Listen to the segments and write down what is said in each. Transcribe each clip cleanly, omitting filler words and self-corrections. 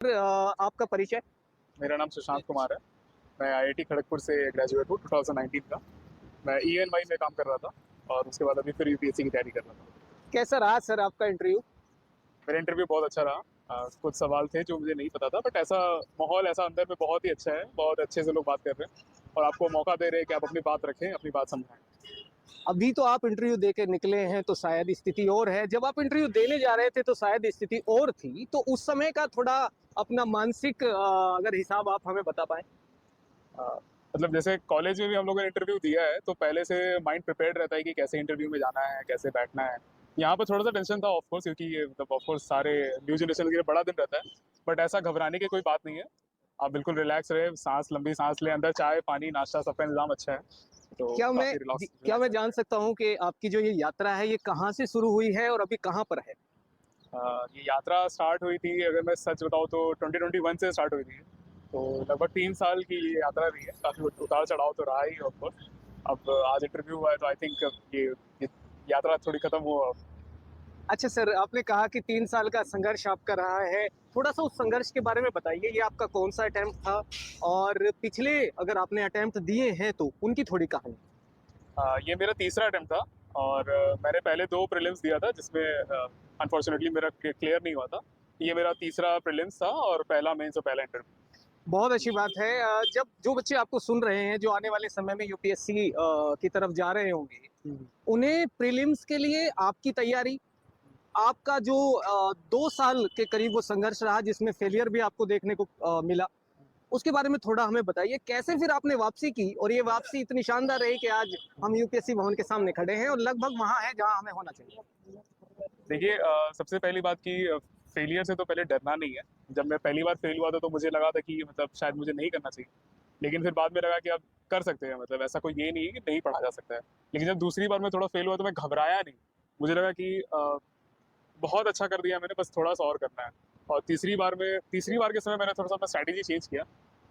आपका परिचय। मेरा नाम सुशांत कुमार है। मैं आईआईटी खड़गपुर से ग्रेजुएट हूँ 2019 का। मैं ईएनवाई में काम कर रहा था और उसके बाद अभी फिर यूपीएससी की तैयारी कर रहा था। कैसा रहा सर आपका इंटरव्यू? मेरा इंटरव्यू बहुत अच्छा रहा। कुछ सवाल थे जो मुझे नहीं पता था, बट ऐसा माहौल ऐसा अंदर में बहुत ही अच्छा है, बहुत अच्छे से लोग बात कर रहे हैं और आपको मौका दे रहे हैं कि आप अपनी बात रखें, अपनी बात समझाएं। अभी तो आप इंटरव्यू दे के निकले हैं तो शायद स्थिति और है, जब आप इंटरव्यू देने जा रहे थे तो शायद स्थिति और थी, तो उस समय का थोड़ा अपना मानसिक अगर हिसाब आप हमें बता पाए। अ, मतलब जैसे कॉलेज में भी हम लोगों ने इंटरव्यू दिया है तो पहले से माइंड प्रिपेयर्ड रहता है कि कैसे इंटरव्यू में जाना है, कैसे बैठना है। यहाँ पर थोड़ा सा टेंशन था ऑफ कोर्स, क्योंकि ये मतलब ऑफ कोर्स सारे न्यू जनरेशन के लिए बड़ा दिन रहता है, बट ऐसा घबराने की कोई बात नहीं है। आप बिल्कुल रिलैक्स रहे, सांस लंबी सांस ले, अंदर चाय पानी नाश्ता सबका इंतजाम अच्छा है, तो क्या मैं काफी रिलैक्स क्या मैं रिलैक्स जान सकता हूँ कि आपकी जो ये यात्रा है ये कहाँ से शुरू हुई है और अभी कहाँ पर है? ये यात्रा स्टार्ट हुई थी, अगर मैं सच बताऊँ तो 2021 से स्टार्ट हुई थी। तो लगभग 3 साल की ये यात्रा रही है, काफी उतार चढ़ाव तो रहा ही ऑफ कोर्स। अब आज इंटरव्यू हुआ है तो आई थिंक ये यात्रा थोड़ी खत्म हुआ। अच्छा सर, आपने कहा कि 3 साल का संघर्ष आपका रहा है, थोड़ा सा उस संघर्ष के बारे में बताइए। ये आपका कौन सा अटेम्प्ट था और पिछले अगर आपने अटेम्प्ट दिए हैं तो उनकी थोड़ी कहानी। ये मेरा तीसरा अटेम्प्ट था और मैंने पहले 2 प्रीलिम्स दिया था जिसमें अनफॉर्चुनेटली मेरा क्लियर नहीं हुआ था। ये मेरा तीसरा प्रीलिम्स था और पहला मेंस और पहला इंटरव्यू। बहुत अच्छी बात है। जब जो बच्चे आपको सुन रहे हैं जो आने वाले समय में यूपीएससी की तरफ जा रहे होंगे, उन्हें प्रीलिम्स के लिए आपकी तैयारी, आपका जो 2 साल के करीब वो संघर्ष रहा जिसमें फेलियर भी आपको देखने को मिला, उसके बारे में थोड़ा हमें बताइए। कैसे फिर आपने वापसी की और ये वापसी इतनी शानदार रही कि आज हम यूपीएससी भवन के सामने खड़े हैं और लगभग वहां है जहां हमें होना चाहिए। देखिए, सबसे पहली बात की फेलियर से तो पहले डरना नहीं है। जब मैं पहली बार फेल हुआ था तो मुझे लगा था कि मतलब शायद मुझे नहीं करना चाहिए, लेकिन फिर बाद में लगा कि आप कर सकते हैं, मतलब ऐसा कोई ये नहीं है कि नहीं पढ़ा जा सकता है। लेकिन जब दूसरी बार मैं थोड़ा फेल हुआ तो मैं घबराया नहीं। मुझे लगा कि बहुत अच्छा कर दिया मैंने, बस थोड़ा सा और करना है। और तीसरी बार के समय मैंने थोड़ा सा अपना स्ट्रैटेजी चेंज किया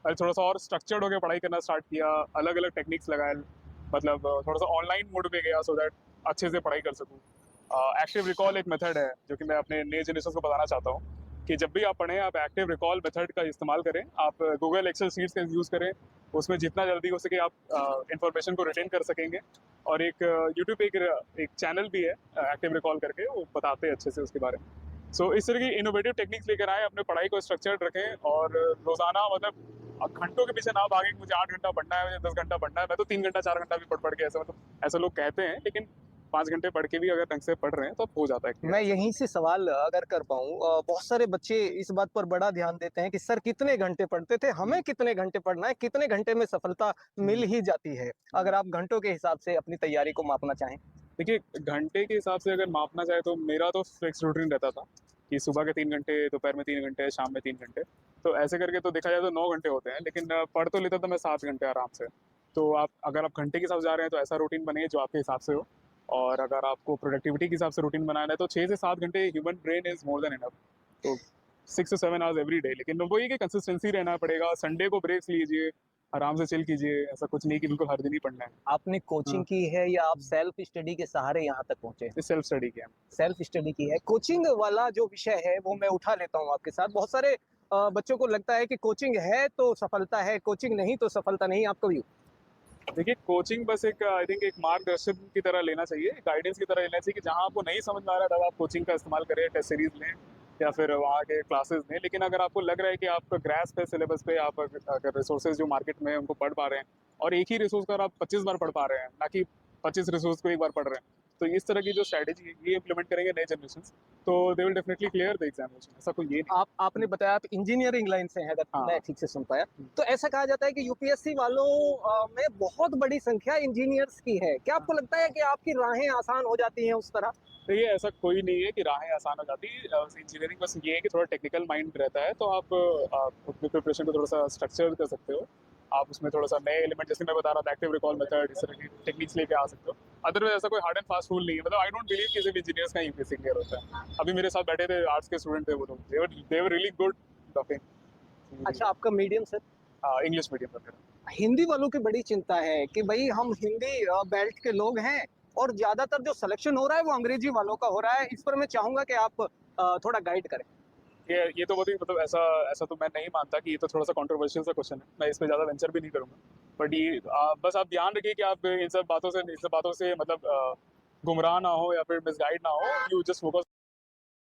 और थोड़ा सा और स्ट्रक्चर्ड होकर पढ़ाई करना स्टार्ट किया, अलग अलग टेक्निक्स लगाए, मतलब थोड़ा सा ऑनलाइन मोड पे गया सो दैट अच्छे से पढ़ाई कर सकूँ। एक्टिव रिकॉल एक मेथड है जो कि मैं अपने नए जनरेशन को बताना चाहता हूँ कि जब भी आप पढ़ें आप एक्टिव रिकॉल मेथड का इस्तेमाल करें। आप गूगल एक्सेल शीट्स का यूज़ करें, उसमें जितना जल्दी हो सके आप इंफॉर्मेशन को रिटेन कर सकेंगे। और एक यूट्यूब पे एक चैनल भी है एक्टिव रिकॉल करके, वो बताते हैं अच्छे से उसके बारे में। सो इस तरह की इनोवेटिव टेक्निक्स लेकर आए, अपने पढ़ाई को स्ट्रक्चर्ड रखें और रोजाना मतलब घंटों के पीछे ना भागें कि मुझे 8 घंटा पढ़ना है, मुझे 10 घंटा पढ़ना है। मैं तो 3 घंटा 4 घंटा भी पढ़ के ऐसा, मतलब ऐसा लोग कहते हैं, लेकिन 5 घंटे पढ़ के भी अगर ढंग से पढ़ रहे हैं तो हो जाता है मैं क्लियर। यहीं से सवाल अगर कर पाऊं, बहुत सारे बच्चे इस बात पर बड़ा ध्यान देते हैं कि सर कितने घंटे पढ़ते थे, हमें कितने घंटे पढ़ना है, कितने घंटे में सफलता मिल ही जाती है। अगर आप घंटों के हिसाब से अपनी तैयारी को मापना चाहें। देखिए, घंटे के हिसाब से अगर मापना चाहे तो मेरा तो फिक्स रूटीन रहता था कि सुबह के 3 घंटे, दोपहर में 3 घंटे, शाम में 3 घंटे। तो ऐसे करके तो देखा जाए तो 9 घंटे होते हैं, लेकिन पढ़ तो लेता था मैं 7 घंटे आराम से। तो आप अगर आप घंटे के हिसाब से जा रहे हैं तो ऐसा रूटीन बने जो आपके हिसाब से हो। और अगर आपको प्रोडक्टिविटी के हिसाब से रूटीन बनाना है तो 6 से 7 घंटे human brain is more than enough. तो 6 to 7 आवर्स एवरी डे, लेकिन वो ये कि कंसिस्टेंसी रहना पड़ेगा। संडे को ब्रेक्स लीजिए, आराम से चिल कीजिए, ऐसा कुछ नहीं कि बिल्कुल हर दिन ही पढ़ना है। आपने कोचिंग हाँ, की है या आप सेल्फ स्टडी के सहारे यहाँ तक पहुंचे हैं? सेल्फ स्टडी किया। सेल्फ स्टडी की है। कोचिंग वाला जो विषय है वो मैं उठा लेता हूँ आपके साथ। बहुत सारे बच्चों को लगता है कि कोचिंग है तो सफलता है, कोचिंग नहीं तो सफलता नहीं। आपका व्यू? देखिए, कोचिंग बस एक आई थिंक एक मार्गदर्शन की तरह लेना चाहिए, गाइडेंस की तरह लेना चाहिए कि जहाँ आपको नहीं समझ में आ रहा है तब आप कोचिंग का इस्तेमाल करें, टेस्ट सीरीज लें या फिर वहाँ के क्लासेस लें। लेकिन अगर आपको लग रहा है कि आप ग्रास्प है सिलेबस पे, आप अगर रिसोर्सेज जो मार्केट में है उनको पढ़ पा रहे हैं और एक ही रिसोर्स को अगर आप 25 बार पढ़ पा रहे हैं, ना कि 25 रिसोर्स को एक बार पढ़ रहे हैं, तो इस तरह की जो स्ट्रैटेजी है ये इम्प्लीमेंट करेंगे नए जनरेशन, तो they will definitely clear the examination. ऐसा कोई ये नहीं। आपने बताया आप इंजीनियरिंग लाइन से हैं, अगर मैं हाँ। ठीक से सुन पाया। तो ऐसा कहा जाता है कि यूपीएससी वालों में बहुत बड़ी संख्या इंजीनियर्स की है। क्या आपको लगता है कि आपकी राहें आसान हो जाती हैं उस तरह? तो ये ऐसा कोई नहीं है कि राहें आसान हो जाती। इंजीनियरिंग बस ये है कि थोड़ा टेक्निकल माइंड रहता है, तो आप अपनी प्रिपरेशन को थोड़ा सा स्ट्रक्चर कर सकते हो। आप उसमें थोड़ा सा नए एलिमेंट, जैसे मैं बता रहा था एक्टिव रिकॉल मेथड, इस तरह की टेक्निक्स लेके आ सकते हो। अदरवाइज ऐसा कोई हार्ड एंड फास्ट रूल नहीं है। मतलब आई डोंट बिलीव कि सिर्फ इंजीनियर्स का यूपीएससी क्लियर होता है। अभी मेरे साथ बैठे थे आर्ट्स के स्टूडेंट थे, वो लोग दे वर रियली गुड टॉकिंग। अच्छा, आपका मीडियम सर? इंग्लिश मीडियम का मेरा। हिंदी वालों की बड़ी चिंता है कि भाई हम हिंदी बेल्ट के लोग हैं और ज्यादातर जो सिलेक्शन हो रहा है वो अंग्रेजी वालों का हो रहा है। इस पर मैं चाहूंगा कि आप थोड़ा गाइड करें। ये तो बहुत ही मतलब ऐसा ऐसा तो मैं नहीं मानता कि ये तो थोड़ा सा कंट्रोवर्शियल सा क्वेश्चन है, मैं इस पे ज़्यादा वेंचर भी नहीं करूँगा। बट ये बस आप ध्यान रखिए कि आप इन सब बातों से मतलब गुमराह ना हो या फिर मिसगाइड ना हो, यू जस्ट फोकस